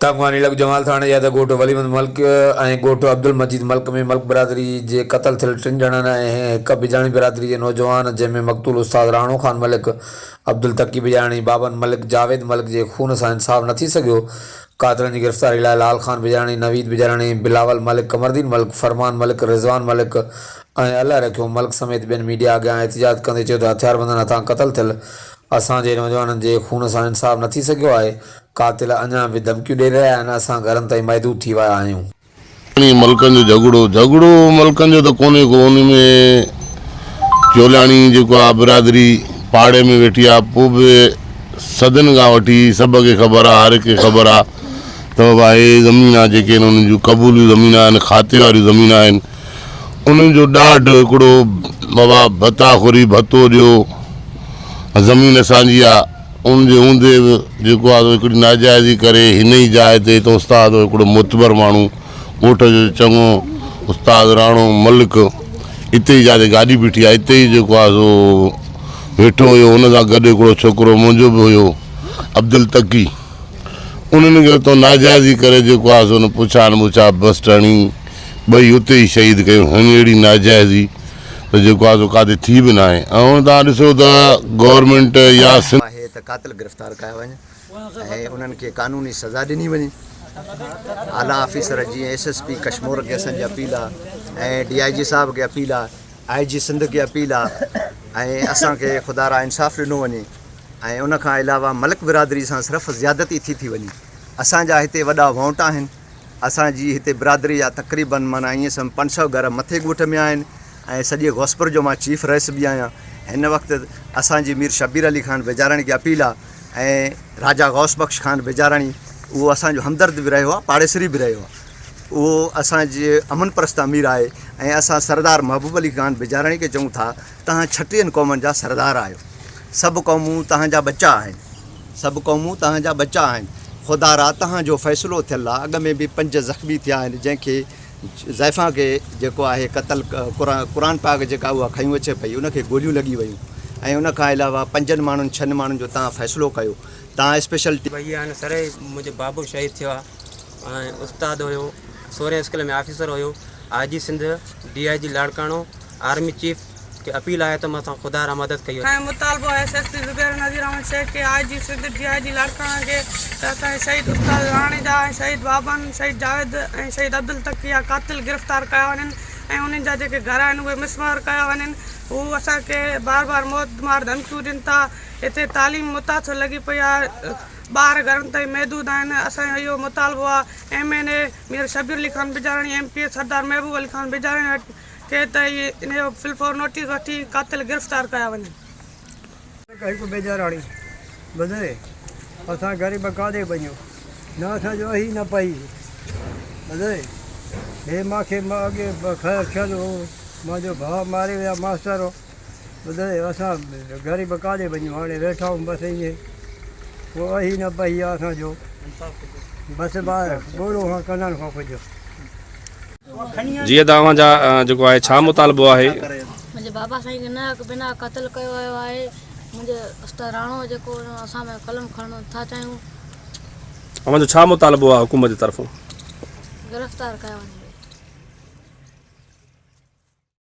तमगानी लग जमाल थाने या गोठ वलीमंद मल्क ऐं गोठ अब्दुल मजीद मल्क में मल्क बिरादरी जे क़त्ल थियल 3 ॼणनि ऐं हिक बिजाणी बिरादरी जे नौजवान जंहिंमें मक़तूल उस्ताद राणो ख़ान मलिक, अब्दुल तकी बिजाणी, बाबन मलिक, जावेद मलिक जे खून सां इंसाफ़ न थी सघियो। कातिलनि जी गिरफ़्तारी लाइ लाल ख़ान बिजाणी, नवीद बिजाणी, बिलावल मलिक, कमरदीन मलिक, फरमान मलिक, रिज़वान मलिक ऐं अलाह रखियो मलिक समेत ॿियनि मीडिया अॻियां एहतिजाज कंदे चयो त हथियारबंदनि हथां क़त्ल थियल असांजे नौजवाननि जे खून सां इंसाफ़ न थी सघियो आहे। कातिल अञा बि धमकियूं ॾेई रहिया आहिनि। असां घरनि ताईं महदूद थी विया आहियूं। मलकनि जो झगड़ो मलकनि जो त कोन्हे को, उन में चोलाणी जेको आहे बिरादरी पाड़े में वेठी आहे, पोइ बि सदन खां वठी सभ खे ख़बर आहे, हर हिकु ख़बर आहे त बाबा हे ज़मीन आहे जेके आहिनि उन्हनि जूं क़बूलियूं ज़मीन आहिनि, खाते वारियूं ज़मीन आहिनि। उन्हनि जो ॾाढो हिकिड़ो बाबा भताखोरी भतो ॾियो, ज़मीन असांजी आहे, उनजे हूंदे बि जेको आहे हिकिड़ी नाजाइज़ी करे हिन ई जाइ ते त उस्ताद हिकिड़ो मुतबर माण्हू ॻोठ जो चङो उस्ताद राणो मलिक हिते ई जिते गाॾी बीठी आहे हिते ई जेको आहे सो वेठो हुयो। हुन सां गॾु हिकिड़ो छोकिरो मुंहिंजो बि हुयो अब्दुल तकी। उन्हनि खे तो नाजाइज़ी करे जेको आहे सो पुछा मुछा बस टणी ॿई हुते ई शहीद कयूं। हिन अहिड़ी नाजाइज़ी त जेको आहे सो काथे थी बि न आहे। ऐं तव्हां ॾिसो त गवर्नमेंट या त कातिल गिरफ़्तार कया वञे ऐं उन्हनि खे कानूनी सज़ा ॾिनी वञे। आला ऑफिसर जीअं SSP कश्मीर खे असांजी अपील आहे ऐं DIG साहब खे अपील आहे, IG सिंध खे अपील आहे ऐं असांखे खुदारा इंसाफ़ ॾिनो वञे। ऐं उन खां अलावा मलिक बिरादरी सां सिर्फ़ु ज़्यादती थी वञे। असांजा हिते वॾा वोट आहिनि। असांजी हिते बिरादरी जा तक़रीबन माना ईअं सम 500 घर मथे ॻोठ में आहिनि ऐं सॼे घोसपुर जो मां चीफ रहिस बि आहियां। हिन वक़्तु असांजी मीर शबीर अली ख़ान बेजाराणी खे अपील आहे ऐं राजा गौस बख्श ख़ान बेजाराणी उहो असांजो हमदर्द बि रहियो आहे, पाड़ेसरी बि रहियो आहे। उहो असांजे अमन परस्त अमीर आहे ऐं असां सरदार महबूब अली ख़ान बेजाराणी खे चऊं था तव्हां 36 क़ौमनि जा सरदार आहियो। सभु क़ौमूं तव्हांजा बचा आहिनि, सभु क़ौमूं तव्हांजा बचा आहिनि। खुदारा तव्हांजो फ़ैसिलो थियल आहे। अॻ में बि 5 ज़ख़्मी थिया आहिनि जंहिंखे ज़ाइफ़ा खे जेको आहे क़तल क़ुरान पाक जेका उहा खयूं अचे पई, उनखे गोलियूं लॻी वियूं। ऐं उन खां अलावा 5 माण्हुनि 6 माण्हुनि जो तव्हां फ़ैसिलो कयो। तव्हां स्पेशल भई हाणे सरे मुंहिंजो बाबू शहीद थियो आहे ऐं उस्ताद हुयो, सोरे स्कूल में ऑफिसर हुयो। IG Sindh DIG Larkana army chief के अपील आहे त असां खुदा रा मदद कयो। मुतालबो है SSP ज़ुबैर नज़ीर अहमद शेख के IG सिंध DIG लाड़काणा के असांजे शहीद उस्ताद राणे जा ऐं शहीद बाबन, शहीद जावेद ऐं शहीद अब्दुल तकी जा कातिल गिरफ़्तार कया वञनि ऐं उन्हनि जा जेके घर आहिनि उहे मिसमार कया वञनि। हू असांखे बार बार मौत मार धमकियूं ॾियनि था। हिते तालीम मुतासिर लॻी पई आहे, ॿार घरनि ताईं महदूद आहिनि। असांजो इहो मुतालबो आहे MNA मीर शबीर अली ख़ान बिजाराणी, MP सरदार महबूब अली ख़ान बिजाराणी खे त इन जो फिलफोर नोटिस वठी कातिल गिरफ़्तार कया वञनि। हिकु बेजाराणी ॿुधे असां ग़रीब काॾे वञूं, न असांजो अही न पई ॿुधे। हे मूंखे अॻे ख़ैरु थियल हो, मुंहिंजो भाउ मारे विया मास्टर हो ॿुधे। असां ग़रीब काॾे वञूं, हाणे वेठा आहियूं बसि ईअं। पोइ अही न पई आहे असांजो, बसि ॿार ॻोल्हो खां कननि खां पुॼो। जीअं तव्हांजा जेको आहे छा मुतालबो आहे? मुंहिंजे बाबा साईं खे न बिना क़त्ल कयो वियो आहे। मुंहिंजे उस्ताद राणो जेको असां में कलम खणणु था चाहियूं। तव्हांजो छा मुतालबो आहे हुकूमत जी तरफ़ां? गिरफ़्तार कया वञे।